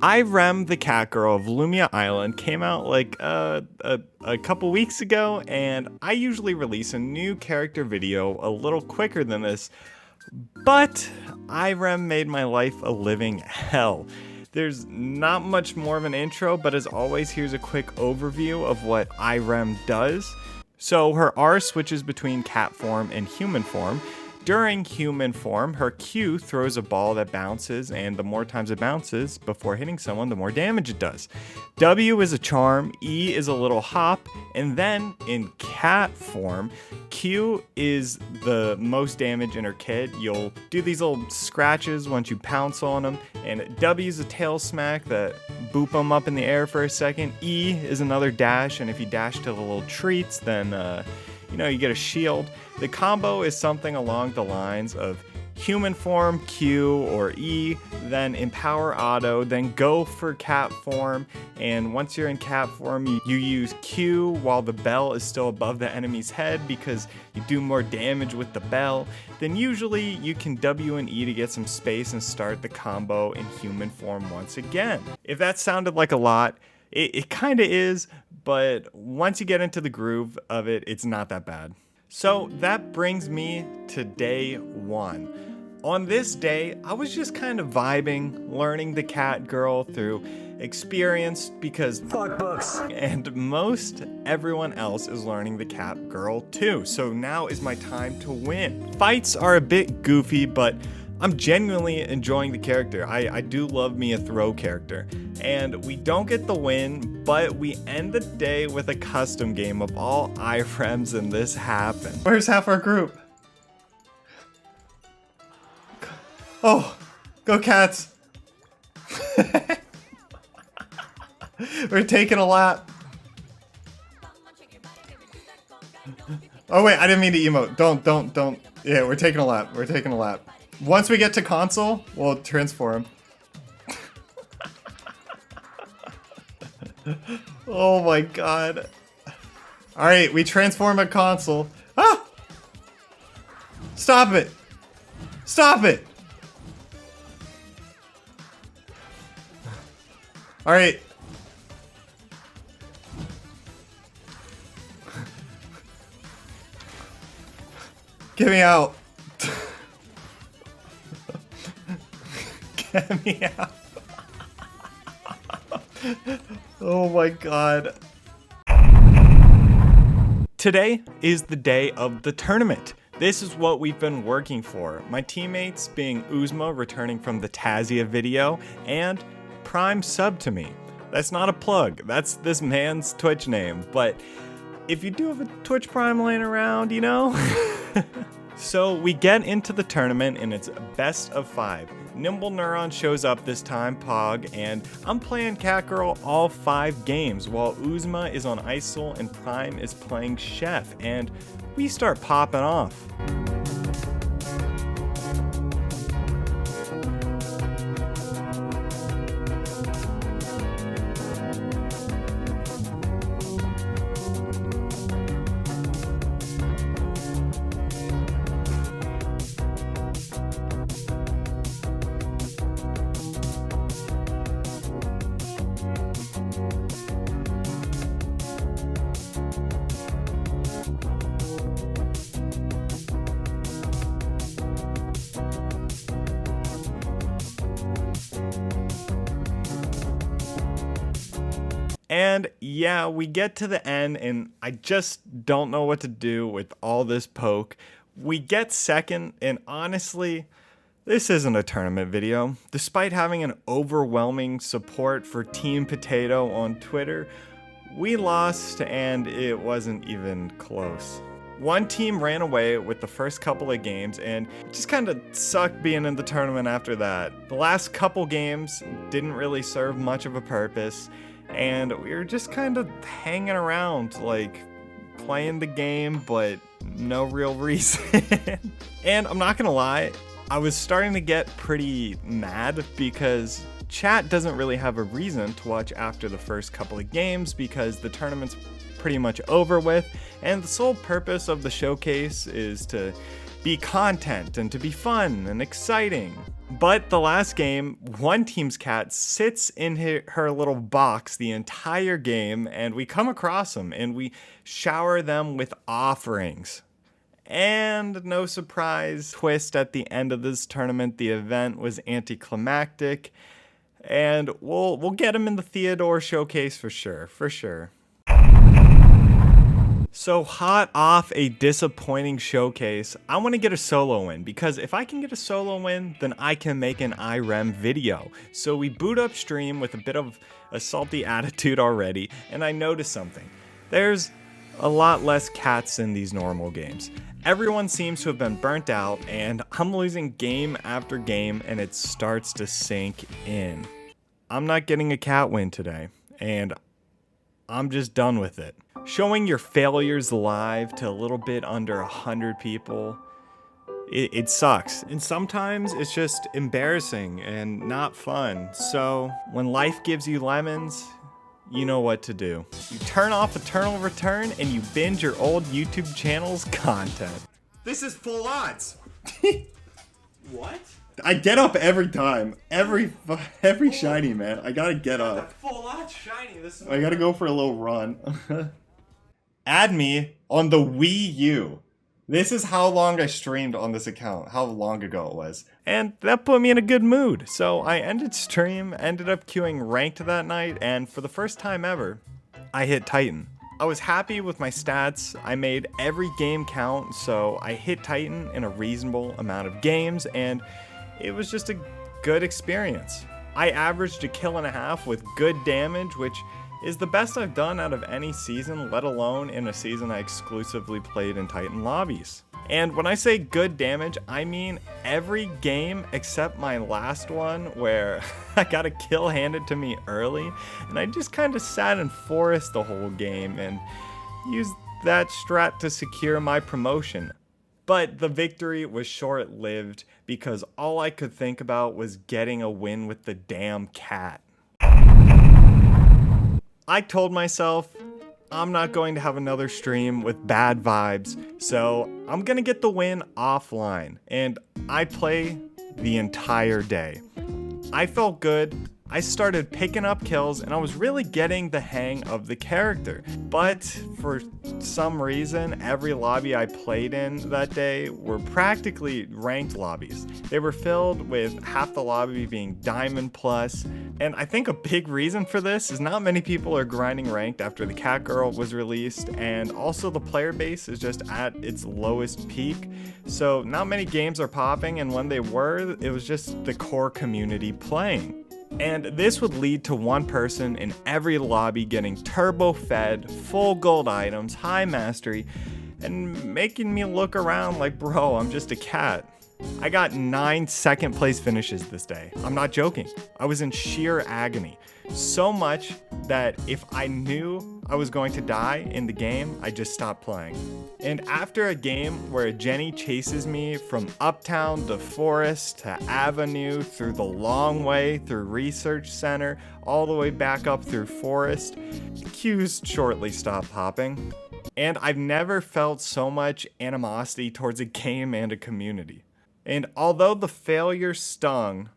Irem, the Catgirl of Lumia Island, came out like a couple weeks ago, and I usually release a new character video a little quicker than this, but Irem made my life a living hell. There's not much more of an intro, but as always, here's a quick overview of what Irem does. So her R switches between cat form and human form. During human form, her Q throws a ball that bounces, and the more times it bounces before hitting someone, the more damage it does. W is a charm, E is a little hop, and then in cat form, Q is the most damage in her kit. You'll do these little scratches once you pounce on them, and W is a tail smack that boop them up in the air for a second. E is another dash, and if you dash to the little treats, then you get a shield. The combo is something along the lines of human form, Q or E, then empower auto, then go for cat form, and once you're in cat form, you use Q while the bell is still above the enemy's head because you do more damage with the bell. Then usually you can W and E to get some space and start the combo in human form once again. If that sounded like a lot, it kind of is, but once you get into the groove of it, it's not that bad. So that brings me to day one. On this day, I was just kind of vibing, learning the Catgirl through experience because fuck books. And most everyone else is learning the Catgirl too. So now is my time to win. Fights are a bit goofy, but I'm genuinely enjoying the character. I do love me a throw character. And we don't get the win, but we end the day with a custom game of all Irems, and this happened. Where's half our group? Oh, go cats. We're taking a lap. Oh wait, I didn't mean to emote. Don't. Yeah, we're taking a lap. We're taking a lap. Once we get to console, we'll transform. Oh my god. Alright, we transform at console. Ah! Stop it! Stop it! Alright. Get me out. Get me out. Oh my god. Today is the day of the tournament. This is what we've been working for. My teammates being Uzma returning from the Tazia video and Prime sub to me. That's not a plug, that's this man's Twitch name, but if you do have a Twitch Prime laying around, you know? So we get into the tournament and it's best of 5. Nimble Neuron shows up this time, Pog, and I'm playing Catgirl all 5 games while Uzma is on ISIL and Prime is playing Chef, and we start popping off. And yeah, we get to the end and I just don't know what to do with all this poke. We get second, and honestly, this isn't a tournament video. Despite having an overwhelming support for Team Potato on Twitter, we lost and it wasn't even close. One team ran away with the first couple of games and it just kind of sucked being in the tournament after that. The last couple games didn't really serve much of a purpose, and we were just kind of hanging around, like playing the game, but no real reason. And I'm not gonna lie, I was starting to get pretty mad because chat doesn't really have a reason to watch after the first couple of games because the tournament's pretty much over with, and the sole purpose of the showcase is to be content and to be fun and exciting. But the last game, one team's cat sits in her little box the entire game, and we come across them and we shower them with offerings. And no surprise twist at the end of this tournament, the event was anticlimactic, and we'll get him in the Theodore showcase for sure. So hot off a disappointing showcase, I want to get a solo win, because if I can get a solo win, then I can make an Irem video. So we boot up stream with a bit of a salty attitude already, and I noticed something. There's a lot less cats in these normal games. Everyone seems to have been burnt out, and I'm losing game after game, and it starts to sink in. I'm not getting a cat win today, and I'm just done with it. Showing your failures live to a little bit under 100 people, it sucks. And sometimes it's just embarrassing and not fun. So when life gives you lemons, you know what to do. You turn off Eternal Return and you binge your old YouTube channel's content. This is full odds. What? I get up every time. Every shiny, man. I gotta get up. Full odds shiny. This is I gotta go for a little run. Add me on the Wii U. This is how long I streamed on this account, how long ago it was. And that put me in a good mood. So I ended stream, ended up queuing ranked that night, and for the first time ever, I hit Titan. I was happy with my stats. I made every game count, so I hit Titan in a reasonable amount of games, and it was just a good experience. I averaged 1.5 kills with good damage, which is the best I've done out of any season, let alone in a season I exclusively played in Titan lobbies. And when I say good damage, I mean every game except my last one where I got a kill handed to me early, and I just kind of sat in forest the whole game and used that strat to secure my promotion. But the victory was short-lived because all I could think about was getting a win with the damn cat. I told myself I'm not going to have another stream with bad vibes, so I'm gonna get the win offline, and I play the entire day. I felt good. I started picking up kills, and I was really getting the hang of the character. But for some reason, every lobby I played in that day were practically ranked lobbies. They were filled with half the lobby being Diamond Plus, and I think a big reason for this is not many people are grinding ranked after the Catgirl was released, and also the player base is just at its lowest peak, so not many games are popping, and when they were, it was just the core community playing. And this would lead to one person in every lobby getting turbo fed, full gold items, high mastery, and making me look around like, bro, I'm just a cat. I got 9 second place finishes this day. I'm not joking. I was in sheer agony. So much that if I knew I was going to die in the game, I just stopped playing. And after a game where Jenny chases me from Uptown to Forest to Avenue through the long way through Research Center, all the way back up through Forest, queues shortly stopped popping. And I've never felt so much animosity towards a game and a community. And although the failure stung,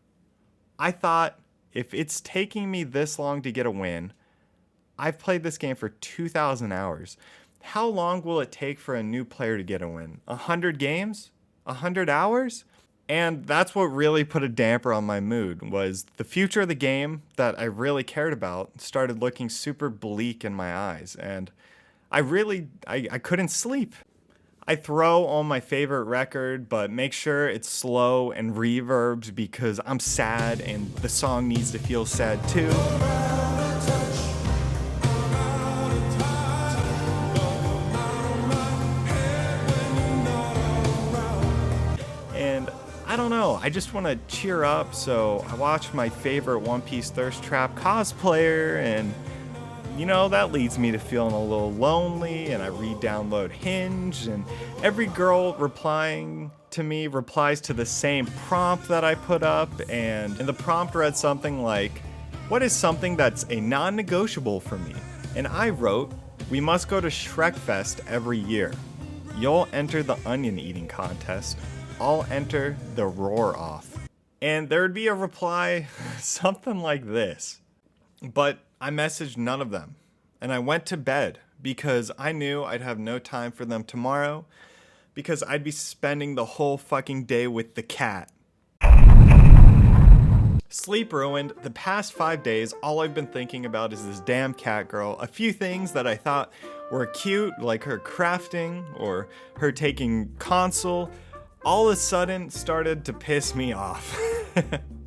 I thought, if it's taking me this long to get a win, I've played this game for 2,000 hours. How long will it take for a new player to get a win? 100 games? 100 hours? And that's what really put a damper on my mood, was the future of the game that I really cared about started looking super bleak in my eyes, and I couldn't sleep. I throw on my favorite record, but make sure it's slow and reverbed because I'm sad and the song needs to feel sad too. And I don't know, I just want to cheer up, so I watch my favorite One Piece Thirst Trap cosplayer, and you know, that leads me to feeling a little lonely, and I re-download Hinge, and every girl replying to me replies to the same prompt that I put up, and the prompt read something like, what is something that's a non-negotiable for me? And I wrote, we must go to Shrekfest every year. You'll enter the onion eating contest. I'll enter the roar off. And there would be a reply, something like this. But I messaged none of them, and I went to bed because I knew I'd have no time for them tomorrow because I'd be spending the whole fucking day with the cat. Sleep ruined. The past 5 days, all I've been thinking about is this damn Catgirl. A few things that I thought were cute, like her crafting or her taking console, all of a sudden started to piss me off.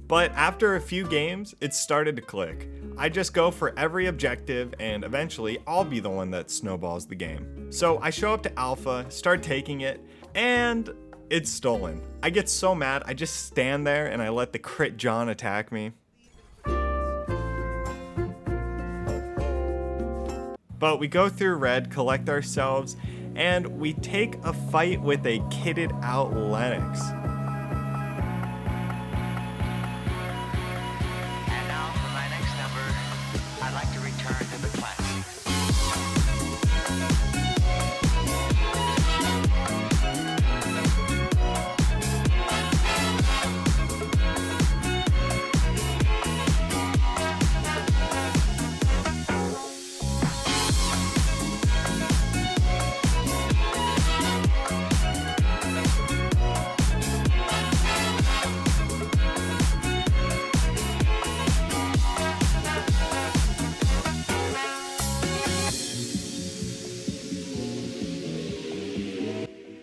But after a few games, it started to click. I just go for every objective and eventually I'll be the one that snowballs the game. So I show up to Alpha, start taking it, and it's stolen. I get so mad, I just stand there and I let the crit John attack me. But we go through red, collect ourselves, and we take a fight with a kitted out Lennox. And now for my next number, I'd like to return to the classics.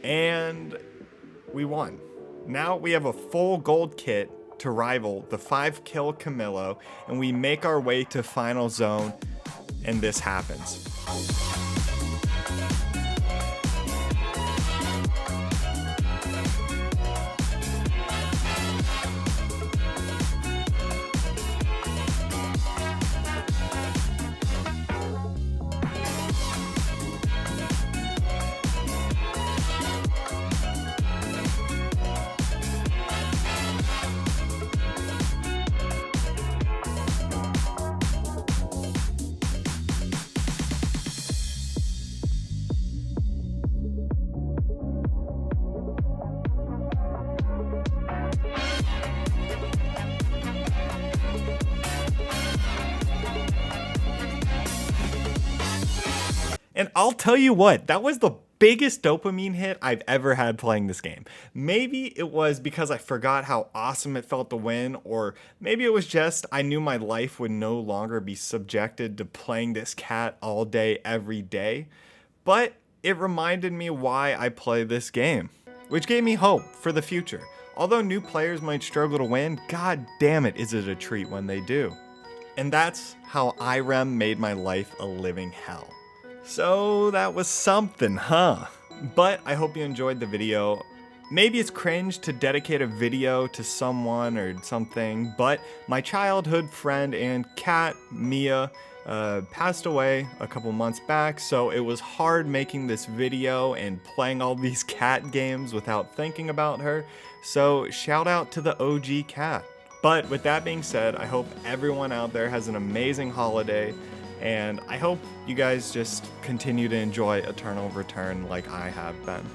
And we won. Now we have a full gold kit to rival the 5-kill Camillo, and we make our way to final zone, and this happens. And I'll tell you what, that was the biggest dopamine hit I've ever had playing this game. Maybe it was because I forgot how awesome it felt to win, or maybe it was just I knew my life would no longer be subjected to playing this cat all day, every day. But it reminded me why I play this game, which gave me hope for the future. Although new players might struggle to win, god damn it is it a treat when they do. And that's how Irem made my life a living hell. So that was something, huh? But I hope you enjoyed the video. Maybe it's cringe to dedicate a video to someone or something, but my childhood friend and cat, Mia, passed away a couple months back, so it was hard making this video and playing all these cat games without thinking about her. So shout out to the OG cat. But with that being said, I hope everyone out there has an amazing holiday. And I hope you guys just continue to enjoy Eternal Return like I have been.